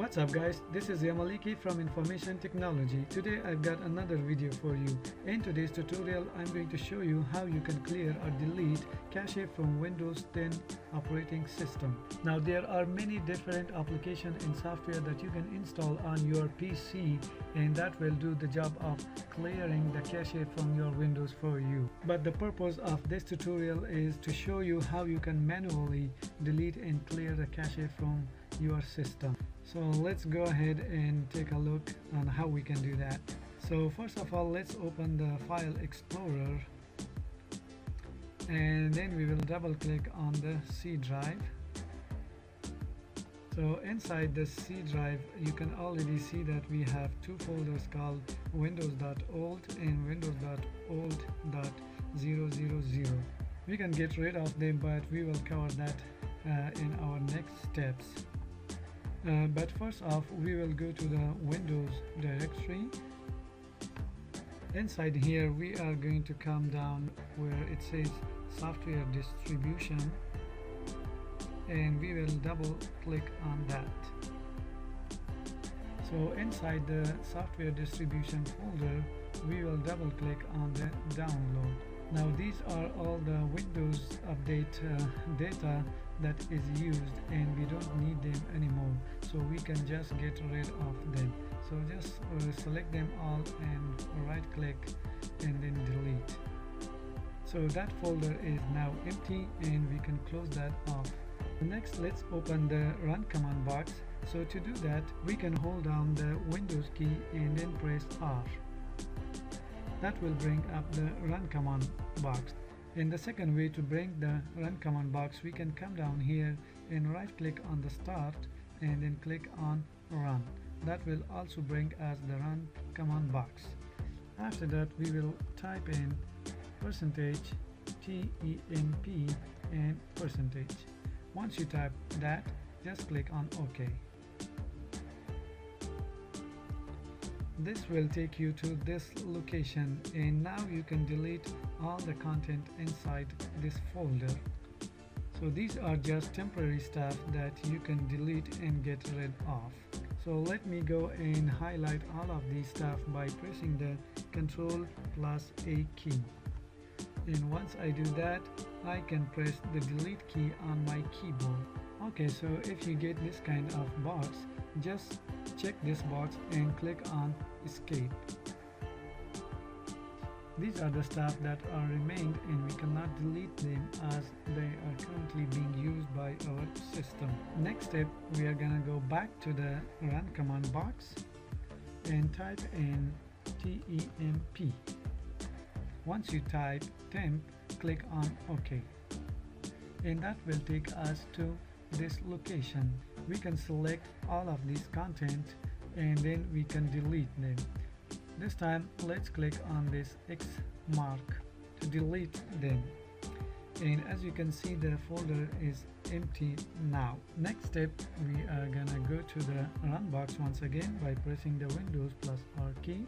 What's up guys, this is Yamaliki from Information Technology. Today I've got another video for you. In today's tutorial I'm going to show you how you can clear or delete cache from Windows 10 operating system. Now there are many different applications and software that you can install on your PC, and that will do the job of clearing the cache from your Windows for you. But the purpose of this tutorial is to show you how you can manually delete and clear the cache from your system. So let's go ahead and take a look on how we can do that. So first of all, let's open the File Explorer, and then we will double click on the C drive. So inside the C drive you can already see that we have two folders called Windows.old and Windows.old.000. We can get rid of them, but we will cover that in our next steps. But first off, we will go to the Windows directory. Inside here we are going to come down where it says software distribution, and we will double click on that. So inside the software distribution folder we will double click on the download. Now these are all the Windows update data that is used, and we don't need them anymore, so we can just get rid of them. So just select them all and right click and then delete. So that folder is now empty and we can close that off. Next, let's open the run command box. So to do that we can hold down the Windows key and then press R. That will bring up the run command box. In the second way to bring the run command box, we can come down here and right click on the start and then click on run. That will also bring us the run command box. After that we will type in %temp and %. Once you type that, just click on OK. This will take you to this location, and now you can delete all the content inside this folder. So these are just temporary stuff that you can delete and get rid of. So let me go and highlight all of these stuff by pressing the Ctrl+A key. And once I do that, I can press the delete key on my keyboard. Okay, so if you get this kind of box, just check this box and click on escape. These are the stuff that are remained, and we cannot delete them as they are currently being used by our system. Next step, we are gonna go back to the run command box and type in temp. Once you type temp, click on OK, and that will take us to this location. We can select all of these content and then we can delete them. This time let's click on this X mark to delete them, and as you can see the folder is empty now. Next step, we are gonna go to the run box once again by pressing the Windows+R key,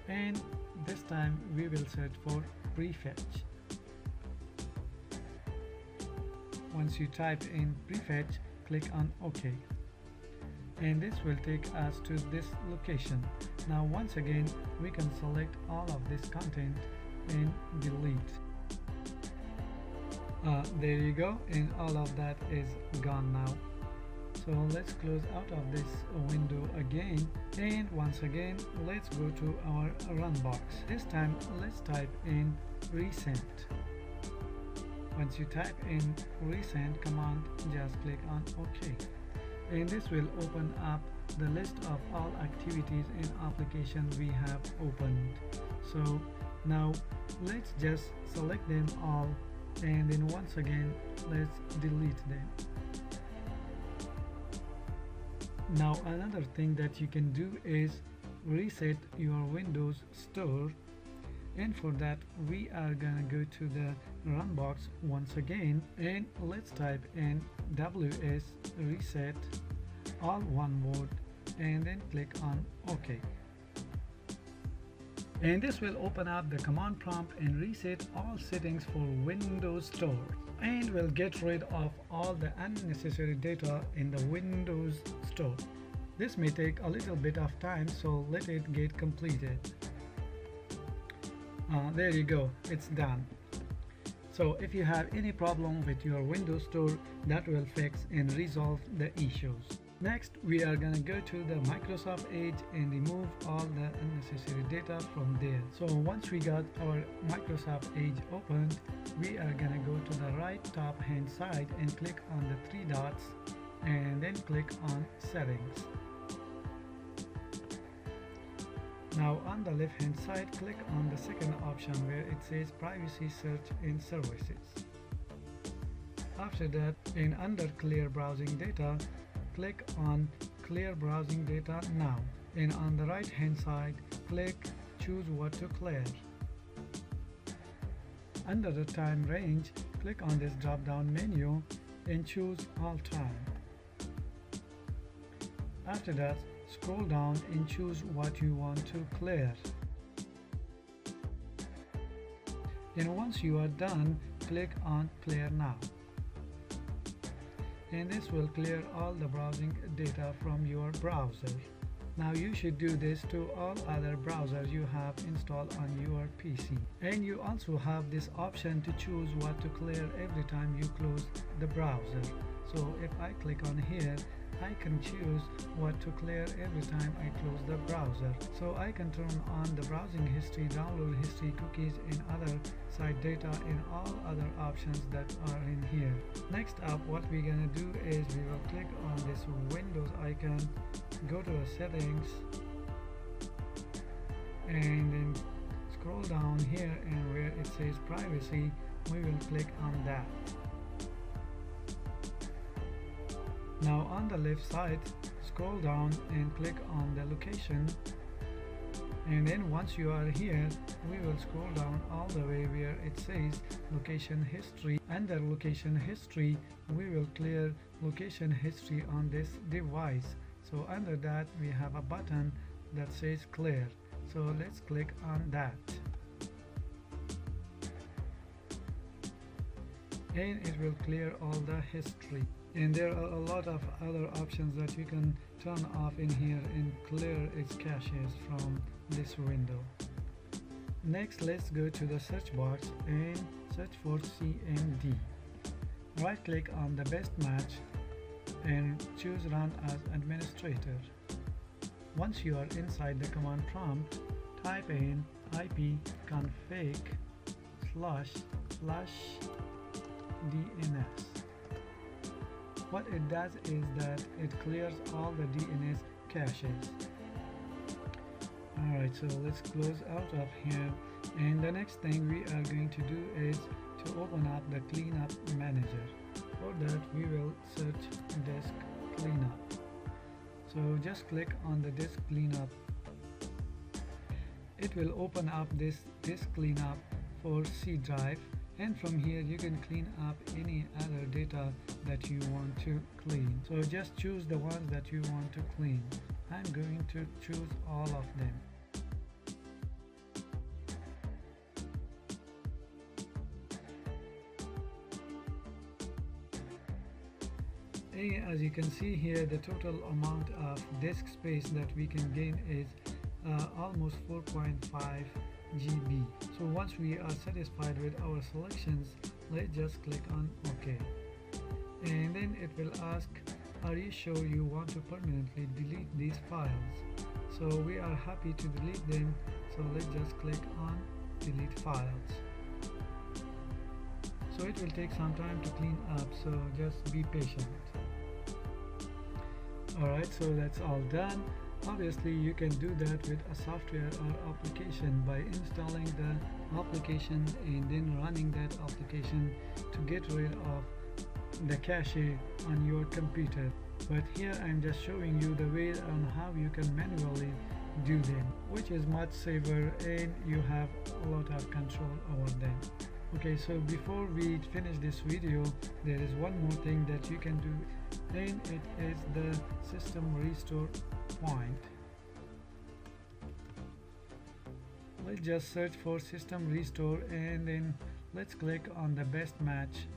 and this time we will search for prefetch. Once you type in prefetch, click on OK, and this will take us to this location. Now once again we can select all of this content and delete. There you go, and all of that is gone now. So let's close out of this window again, and once again let's go to our run box. This time let's type in resend. Once you type in resend command, just click on OK, and this will open up the list of all activities and applications we have opened. So now let's just select them all, and then once again let's delete them. Now another thing that you can do is reset your Windows Store, and for that we are gonna go to the run box once again, and let's type in ws reset, all one word, and then click on OK. And this will open up the command prompt and reset all settings for Windows Store. and will get rid of all the unnecessary data in the Windows Store. This may take a little bit of time, so let it get completed. There you go, it's done. So if you have any problem with your Windows Store, that will fix and resolve the issues. Next, we are gonna go to the Microsoft Edge and remove all the unnecessary data from there. So once we got our Microsoft Edge opened, we are gonna go to the right top hand side and click on the three dots and then click on Settings. Now on the left hand side, click on the second option where it says Privacy Search and Services. After that, in under Clear Browsing Data, click on Clear Browsing Data Now, and on the right hand side, click Choose What to Clear. Under the time range, click on this drop down menu and choose All Time. After that, scroll down and choose what you want to clear. And once you are done, click on Clear Now. And this will clear all the browsing data from your browser. Now you should do this to all other browsers you have installed on your PC. And you also have this option to choose what to clear every time you close the browser. So if I click on here, I can choose what to clear every time I close the browser. So I can turn on the browsing history, download history, cookies, and other site data, and all other options that are in here. Next up, what we're gonna do is we will click on this Windows icon, go to the settings, and then scroll down here, and where it says privacy, we will click on that. Now on the left side, scroll down and click on the location, and then once you are here, we will scroll down all the way where it says location history. Under location history, we will clear location history on this device. So under that, we have a button that says clear. So let's click on that. And it will clear all the history. And there are a lot of other options that you can turn off in here and clear its caches from this window. Next, let's go to the search box and search for CMD. Right click on the best match and choose Run as Administrator. Once you are inside the command prompt, type in ipconfig//DNS. What it does is that it clears all the DNS caches. Alright, so let's close out of here, and the next thing we are going to do is to open up the cleanup manager. For that, we will search disk cleanup. So just click on the disk cleanup. It will open up this disk cleanup for C drive, and from here you can clean up any other data that you want to clean. So just choose the ones that you want to clean. I'm going to choose all of them. And as you can see here, the total amount of disk space that we can gain is almost 4.5 GB. So once we are satisfied with our selections, let's just click on OK. And then it will ask, are you sure you want to permanently delete these files? So we are happy to delete them, so let's just click on delete files. So it will take some time to clean up, so just be patient. Alright, so that's all done. Obviously you can do that with a software or application by installing the application and then running that application to get rid of the cache on your computer. But here I'm just showing you the way on how you can manually do them, which is much safer and you have a lot of control over them. Okay, so before we finish this video, there is one more thing that you can do, and it is the system restore point. Let's just search for system restore, and then let's click on the best match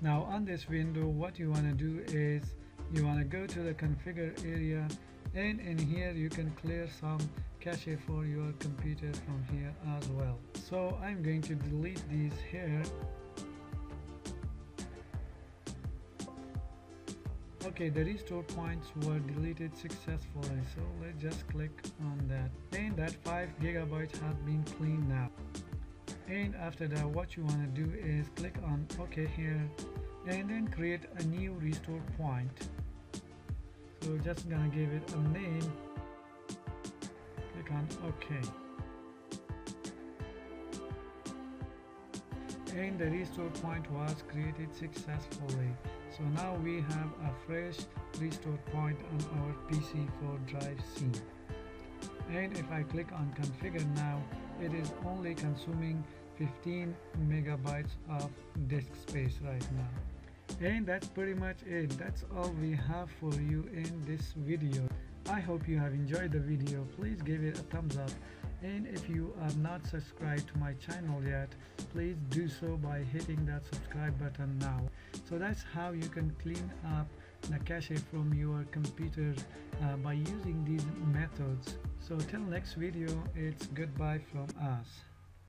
Now on this window, what you want to do is you want to go to the configure area, and in here you can clear some cache for your computer from here as well. So I'm going to delete these here. Okay, the restore points were deleted successfully, so let's just click on that, and that 5 gigabytes has been cleaned now. And after that, what you want to do is click on OK here, and then create a new restore point. So we're just gonna give it a name. Click on OK, and the restore point was created successfully. So now we have a fresh restore point on our PC for drive C. And if I click on configure now, it is only consuming 15 megabytes of disk space right now. And that's pretty much it. That's all we have for you in this video. I hope you have enjoyed the video. Please give it a thumbs up, and if you are not subscribed to my channel yet, please do so by hitting that subscribe button now. So that's how you can clean up the cache from your computer by using these methods. So till next video, it's goodbye from us.